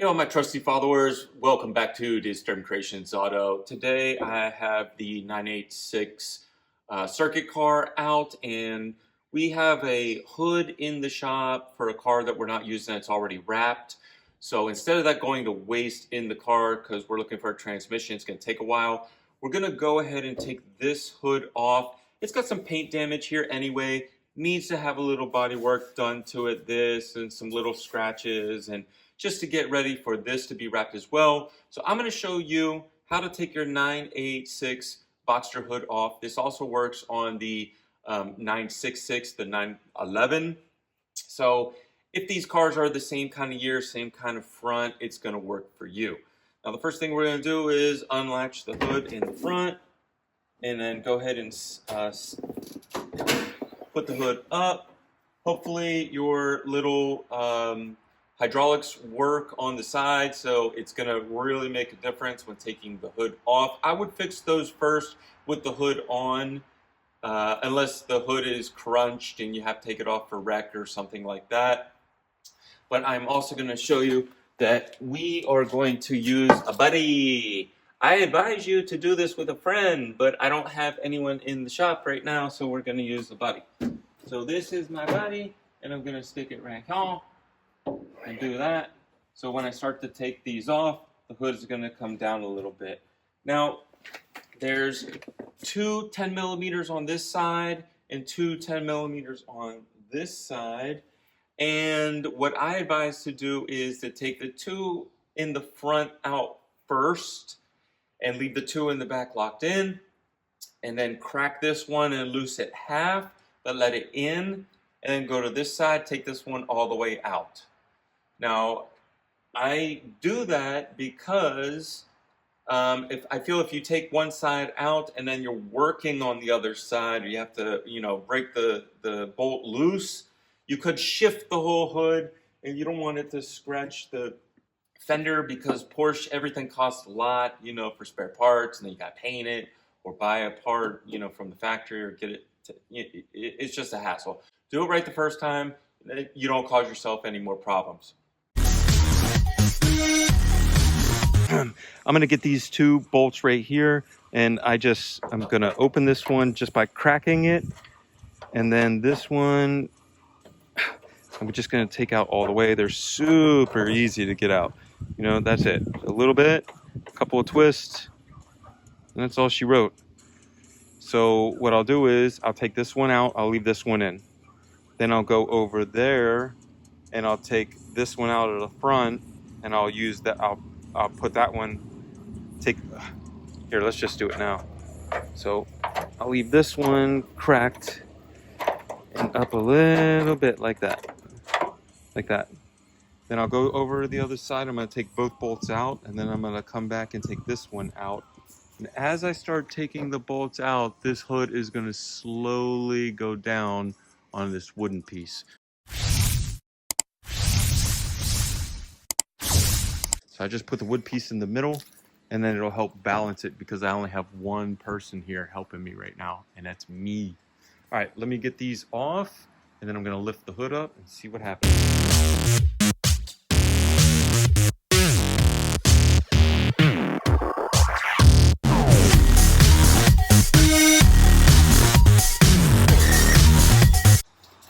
Hey, all my trusty followers, welcome back to Disturb Kreationz Auto. Today I have the 986 circuit car out, and we have a hood in the shop for a car that we're not using that's already wrapped. So instead of that going to waste in the car because we're looking for a transmission, it's going to take a while, we're going to go ahead and take this hood off. It's got some paint damage here anyway, needs to have a little body work done to it, this and some little scratches, and just to get ready for this to be wrapped as well. So I'm going to show you how to take your 986 Boxster hood off. This also works on the 966, the 911. So if these cars are the same kind of year, same kind of front, it's going to work for you. Now the first thing we're going to do is unlatch the hood in the front and then go ahead and put the hood up. Hopefully your little hydraulics work on the side, so it's going to really make a difference when taking the hood off. I would fix those first with the hood on, unless the hood is crunched and you have to take it off for wreck or something like that. But I'm also going to show you that we are going to use a buddy. I advise you to do this with a friend, but I don't have anyone in the shop right now, so we're going to use the buddy. So this is my buddy, and I'm going to stick it right here and do that. So when I start to take these off, the hood is going to come down a little bit. Now there's two 10 millimeters on this side and two 10 millimeters on this side, and what I advise to do is to take the two in the front out first and leave the two in the back locked in, and then crack this one and loose it half, but let it in, and then go to this side, take this one all the way out. Now, I do that because if you take one side out and then you're working on the other side, or you have to, break the bolt loose, you could shift the whole hood, and you don't want it to scratch the fender because Porsche, everything costs a lot, for spare parts, and then you got to paint it or buy a part, from the factory or get it. It's just a hassle. Do it right the first time. You don't cause yourself any more problems. I'm going to get these two bolts right here, and I'm going to open this one just by cracking it, and then this one I'm just going to take out all the way. They're super easy to get out. That's it. A little bit, a couple of twists, and that's all she wrote. So what I'll do is I'll take this one out, I'll leave this one in. Then I'll go over there and I'll take this one out of the front, and I'll use that. I'll put that one, here, let's just do it now. So I'll leave this one cracked and up a little bit like that. Then I'll go over to the other side. I'm going to take both bolts out, and then I'm going to come back and take this one out. And as I start taking the bolts out, this hood is going to slowly go down on this wooden piece. So I just put the wood piece in the middle, and then it'll help balance it because I only have one person here helping me right now, and that's me. All right, let me get these off, and then I'm going to lift the hood up and see what happens.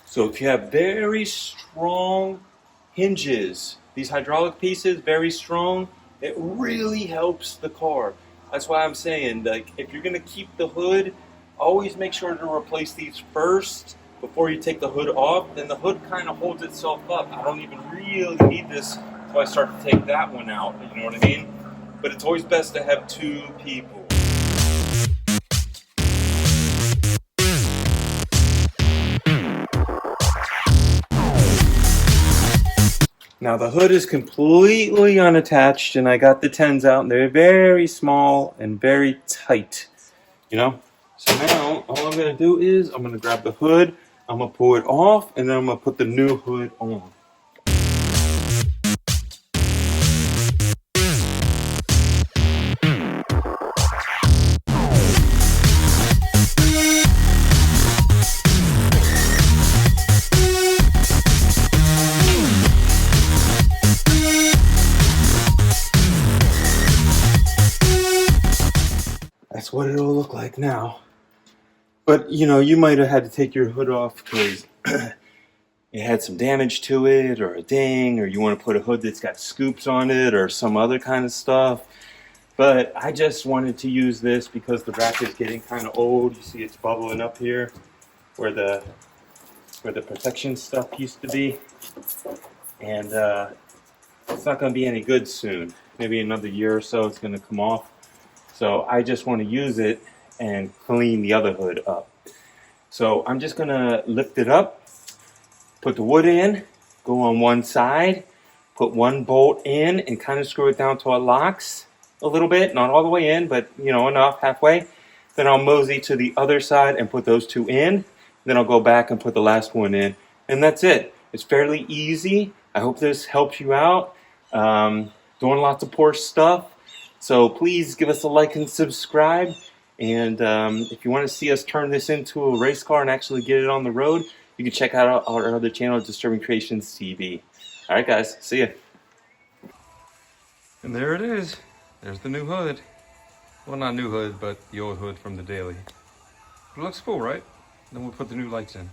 So if you have very strong hinges, these hydraulic pieces, very strong, it really helps the car. That's why I'm saying, if you're going to keep the hood, always make sure to replace these first before you take the hood off. Then the hood kind of holds itself up. I don't even really need this until I start to take that one out, you know what I mean? But it's always best to have two people. Now the hood is completely unattached, and I got the 10s out, and they're very small and very tight, So now all I'm going to do is I'm going to grab the hood, I'm going to pull it off, and then I'm going to put the new hood on. what it'll look like now. But you know, you might have had to take your hood off because it had some damage to it, or a ding, or you want to put a hood that's got scoops on it, or some other kind of stuff. But I just wanted to use this because the rack is getting kind of old. You see it's bubbling up here where the protection stuff used to be. And it's not going to be any good soon. Maybe another year or so it's going to come off. So I just want to use it and clean the other hood up. So I'm just going to lift it up, put the wood in, go on one side, put one bolt in and kind of screw it down till it locks a little bit, not all the way in, but you know, enough, halfway. Then I'll mosey to the other side and put those two in. Then I'll go back and put the last one in, and that's it. It's fairly easy. I hope this helps you out. Doing lots of Porsche stuff. So please give us a like and subscribe. And if you want to see us turn this into a race car and actually get it on the road, you can check out our other channel, Disturbing Kreationz TV. All right, guys. See ya. And there it is. There's the new hood. Well, not new hood, but the old hood from the daily. It looks cool, right? Then we'll put the new lights in.